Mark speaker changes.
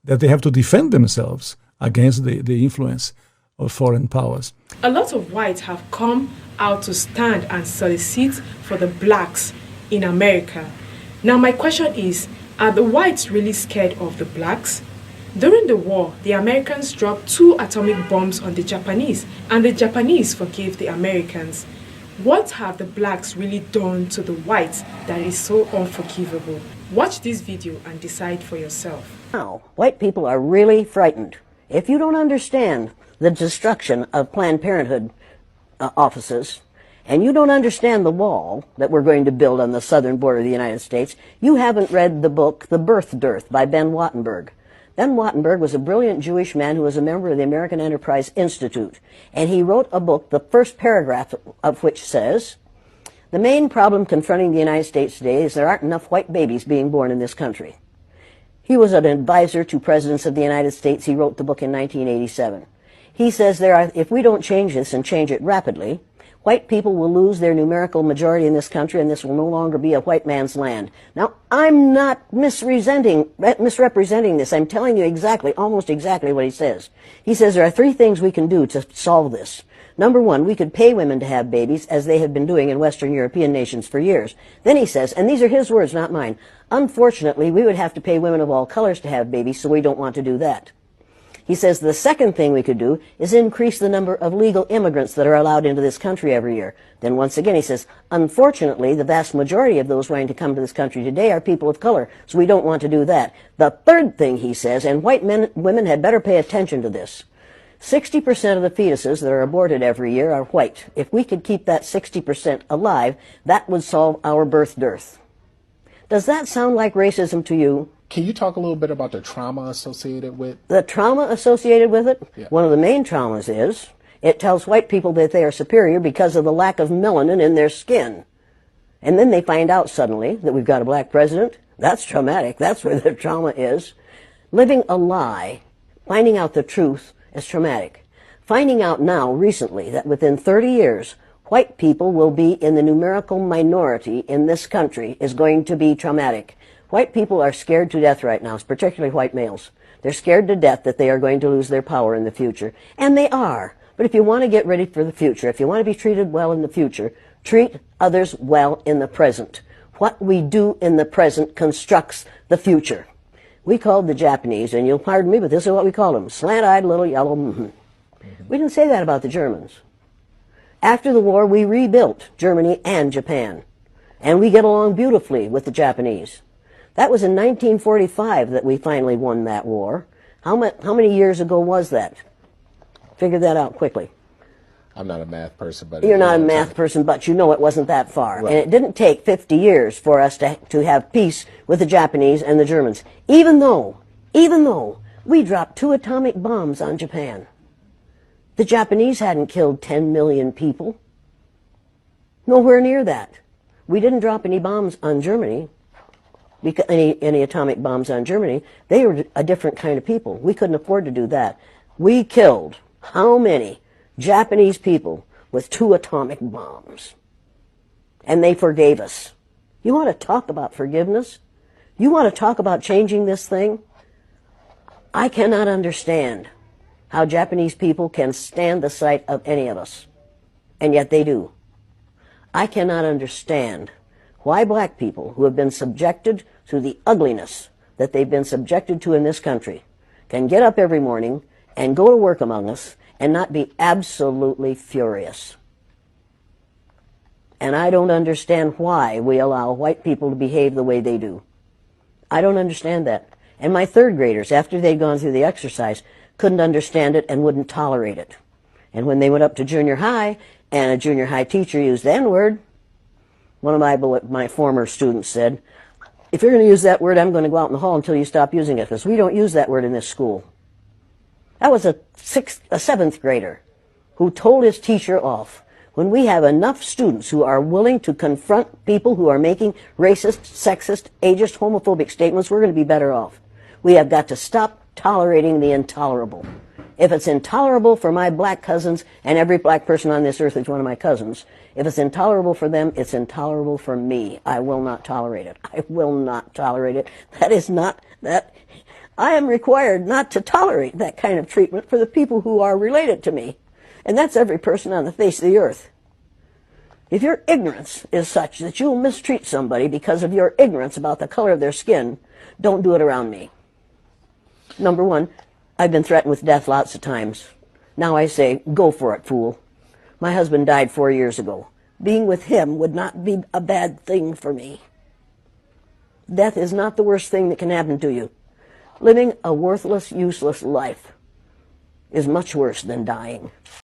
Speaker 1: that they have to defend themselves against the influence of foreign powers.
Speaker 2: A lot of whites have come out to stand and solicit for the blacks in America. Now my question is, are the whites really scared of the blacks? During the war, the Americans dropped 2 atomic bombs on the Japanese, and the Japanese forgave the Americans. What have the blacks really done to the whites that is so unforgivable? Watch this video and decide for yourself.
Speaker 3: Now, white people are really frightened. If you don't understand the destruction of Planned Parenthood offices, and you don't understand the wall that we're going to build on the southern border of the United States, you haven't read the book The Birth Dearth by Ben Wattenberg. Ben Wattenberg was a brilliant Jewish man who was a member of the American Enterprise Institute, and he wrote a book, the first paragraph of which says, "The main problem confronting the United States today is there aren't enough white babies being born in this country." He was an advisor to presidents of the United States. He wrote the book in 1987. He says if we don't change this and change it rapidly, white people will lose their numerical majority in this country, and this will no longer be a white man's land. Now, I'm not misrepresenting this. I'm telling you almost exactly what he says. He says there are 3 things we can do to solve this. Number 1, we could pay women to have babies, as they have been doing in Western European nations for years. Then he says, and these are his words, not mine, unfortunately, we would have to pay women of all colors to have babies, so we don't want to do that. He says the second thing we could do is increase the number of legal immigrants that are allowed into this country every year. Then once again he says, unfortunately, the vast majority of those wanting to come to this country today are people of color, so we don't want to do that. The third thing he says, and women had better pay attention to this, 60% of the fetuses that are aborted every year are white. If we could keep that 60% alive, that would solve our birth dearth. Does that sound like racism to you?
Speaker 4: Can you talk a little bit about the trauma associated with?
Speaker 3: The trauma associated with it? Yeah. One of the main traumas is it tells white people that they are superior because of the lack of melanin in their skin. And then they find out suddenly that we've got a black president. That's traumatic. That's where the trauma is. Living a lie, finding out the truth is traumatic. Finding out now, recently, that within 30 years, white people will be in the numerical minority in this country is going to be traumatic. White people are scared to death right now, particularly white males. They're scared to death that they are going to lose their power in the future. And they are. But if you want to get ready for the future, if you want to be treated well in the future, treat others well in the present. What we do in the present constructs the future. We called the Japanese, and you'll pardon me, but this is what we called them, slant-eyed little yellow We didn't say that about the Germans. After the war, we rebuilt Germany and Japan. And we get along beautifully with the Japanese. That was in 1945 that we finally won that war. How many years ago was that? Figure that out quickly.
Speaker 4: I'm not a math person, but...
Speaker 3: You're not a math person, but you know it wasn't that far. Right. And it didn't take 50 years for us to have peace with the Japanese and the Germans. Even though we dropped 2 atomic bombs on Japan. The Japanese hadn't killed 10 million people. Nowhere near that. We didn't drop any bombs on Germany. Any atomic bombs on Germany. They were a different kind of people. We couldn't afford to do that. We killed how many Japanese people with 2 atomic bombs? And they forgave us. You want to talk about forgiveness? You want to talk about changing this thing? I cannot understand how Japanese people can stand the sight of any of us. And yet they do. I cannot understand why black people who have been subjected to the ugliness that they've been subjected to in this country can get up every morning and go to work among us and not be absolutely furious. And I don't understand why we allow white people to behave the way they do. I don't understand that. And my 3rd graders, after they'd gone through the exercise, couldn't understand it and wouldn't tolerate it. And when they went up to junior high and a junior high teacher used the N-word, one of my former students said, if you're going to use that word, I'm going to go out in the hall until you stop using it, because we don't use that word in this school. That was a 7th grader who told his teacher off. When we have enough students who are willing to confront people who are making racist, sexist, ageist, homophobic statements, we're going to be better off. We have got to stop tolerating the intolerable. If it's intolerable for my black cousins, and every black person on this earth is one of my cousins, if it's intolerable for them, it's intolerable for me. I will not tolerate it. I will not tolerate it. That is not, that, I am required not to tolerate that kind of treatment for the people who are related to me. And that's every person on the face of the earth. If your ignorance is such that you'll mistreat somebody because of your ignorance about the color of their skin, don't do it around me. Number one, I've been threatened with death lots of times. Now I say, go for it, fool. My husband died 4 years ago. Being with him would not be a bad thing for me. Death is not the worst thing that can happen to you. Living a worthless, useless life is much worse than dying.